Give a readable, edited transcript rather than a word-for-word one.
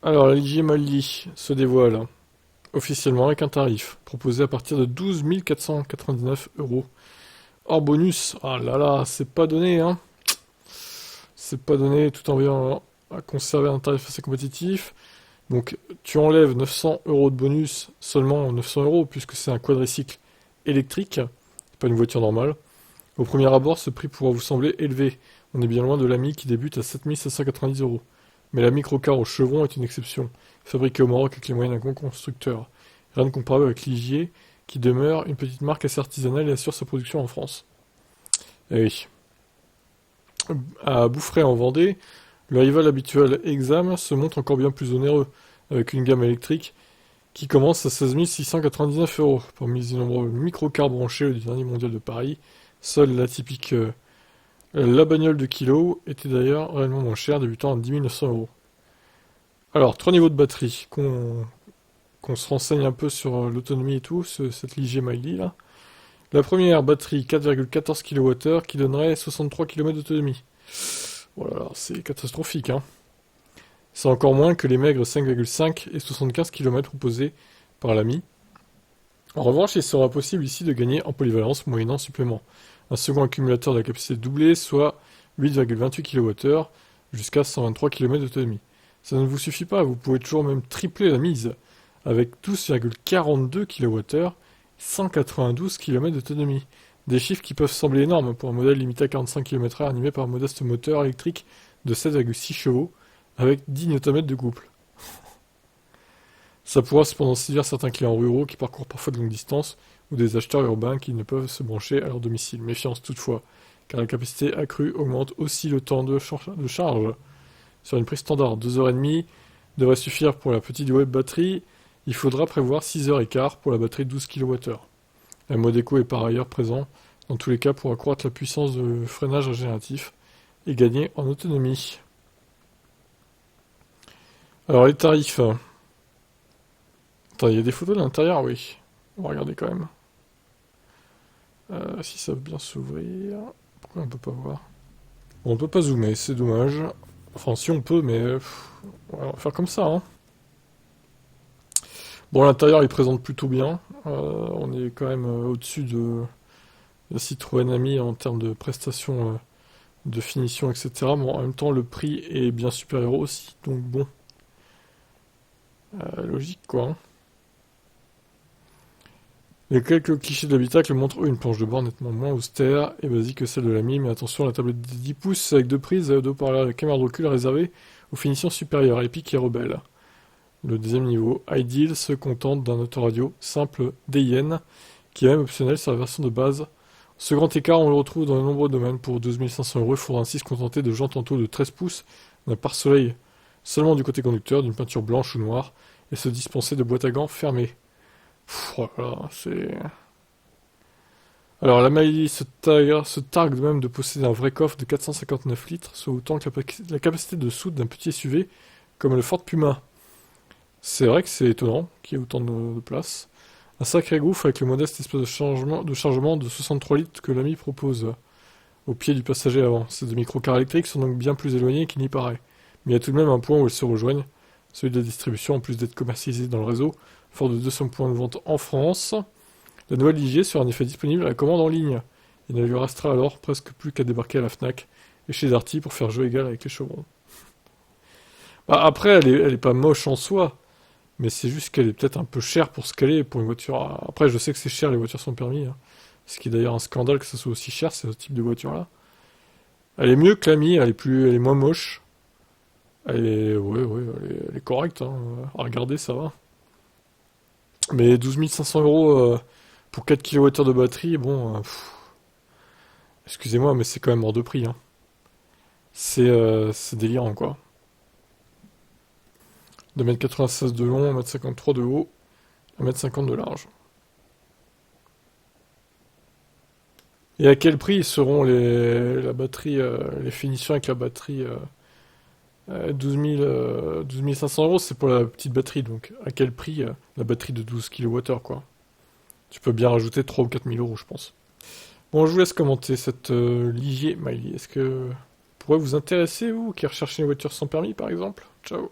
Alors, la Ligier Mali se dévoile officiellement avec un tarif proposé à partir de 12 499 euros. Hors bonus, ah là là, c'est pas donné, hein. C'est pas donné tout en veillant à conserver un tarif assez compétitif. Donc, tu enlèves 900 euros de bonus, seulement 900 euros, puisque c'est un quadricycle électrique, c'est pas une voiture normale. Au premier abord, ce prix pourra vous sembler élevé. On est bien loin de l'Ami qui débute à 7 790 euros. Mais la microcar au chevron est une exception, fabriquée au Maroc avec les moyens d'un grand constructeur. Rien de comparable avec Ligier, qui demeure une petite marque assez artisanale et assure sa production en France. Et oui. À Bouffray en Vendée, le rival habituel Exam se montre encore bien plus onéreux, avec une gamme électrique qui commence à 16 699 euros. Parmi les nombreux microcars branchés du dernier mondial de Paris, seule la typique la bagnole de kilo était d'ailleurs réellement moins chère, débutant à 10 900 euros. Alors, trois niveaux de batterie, qu'on se renseigne un peu sur l'autonomie et tout, cette Ligier Miley là. La première batterie 4,14 kWh qui donnerait 63 km d'autonomie. Voilà, c'est catastrophique, hein. C'est encore moins que les maigres 5,5 et 75 km proposés par l'AMI. En revanche, il sera possible ici de gagner en polyvalence moyennant supplément. Un second accumulateur de la capacité doublée, soit 8,28 kWh jusqu'à 123 km d'autonomie. Ça ne vous suffit pas, vous pouvez toujours même tripler la mise avec 12,42 kWh, 192 km d'autonomie. Des chiffres qui peuvent sembler énormes pour un modèle limité à 45 km/h animé par un modeste moteur électrique de 7,6 chevaux avec 10 Nm de couple. Ça pourra cependant séduire certains clients ruraux qui parcourent parfois de longues distances ou des acheteurs urbains qui ne peuvent se brancher à leur domicile. Méfiance toutefois, car la capacité accrue augmente aussi le temps de charge. Sur une prise standard, 2h30 devrait suffire pour la petite web batterie. Il faudra prévoir 6h15 pour la batterie de 12 kWh. Un mode éco est par ailleurs présent, dans tous les cas pour accroître la puissance de freinage régénératif et gagner en autonomie. Alors les tarifs. Attends, il y a des photos de l'intérieur, oui. On va regarder quand même. Si ça veut bien s'ouvrir. Pourquoi on peut pas voir? Bon, on peut pas zoomer, c'est dommage. Enfin, si on peut, mais on va faire comme ça, hein. Bon, l'intérieur il présente plutôt bien. On est quand même au-dessus de la Citroën Ami en termes de prestations, de finition, etc. Bon, en même temps, le prix est bien supérieur aussi. Donc bon, logique quoi, hein. Les quelques clichés de l'habitacle montrent une planche de bord nettement moins austère et basique que celle de l'Ami, mais attention, la tablette de 10 pouces avec deux prises, deux haut-parleurs et caméra de recul réservée aux finitions supérieures, épiques et rebelles. Le deuxième niveau, Ideal, se contente d'un autoradio simple DIN, qui est même optionnel sur la version de base. Ce grand écart, on le retrouve dans de nombreux domaines. Pour 12 500 euros, il faudra ainsi se contenter de jantes en tôle de 13 pouces, d'un pare-soleil seulement du côté conducteur, d'une peinture blanche ou noire, et se dispenser de boîte à gants fermée. Voilà, c'est... Alors, la Mailly se targue même de posséder un vrai coffre de 459 litres, soit autant que la capacité de soude d'un petit SUV, comme le Ford Puma. C'est vrai que c'est étonnant qu'il y ait autant de place. Un sacré gouffre avec le modeste espace de chargement de 63 litres que l'Ami propose au pied du passager avant. Ces deux microcars électriques sont donc bien plus éloignés qu'il n'y paraît. Mais il y a tout de même un point où elles se rejoignent, celui de la distribution, en plus d'être commercialisé dans le réseau, fort de 200 points de vente en France. La nouvelle Ligier sera en effet disponible à la commande en ligne. Il ne lui restera alors presque plus qu'à débarquer à la Fnac et chez Darty pour faire jeu égal avec les chevrons. Bah, après, elle est pas moche en soi, mais c'est juste qu'elle est peut-être un peu chère pour ce qu'elle est pour une voiture. Après, je sais que c'est cher les voitures sans permis, hein. Ce qui est d'ailleurs un scandale que ça soit aussi cher, ce type de voiture-là. Elle est mieux que la Mi, elle est moins moche. Ouais, elle est correcte, hein. À regarder, ça va. Mais 12 500 euros pour 4 kWh de batterie, bon, excusez-moi, mais c'est quand même hors de prix, hein. C'est délirant, quoi. 2,96 m de long, 1,53 m de haut, 1,50 m de large. Et à quel prix seront la batterie, les finitions avec la batterie 12 500 euros, c'est pour la petite batterie, donc à quel prix la batterie de 12 kWh, quoi. Tu peux bien rajouter 3 ou 4 000 euros, je pense. Bon, je vous laisse commenter cette Ligier Miley. Est-ce que pourrait vous intéresser, vous, qui recherchez une voiture sans permis, par exemple? Ciao.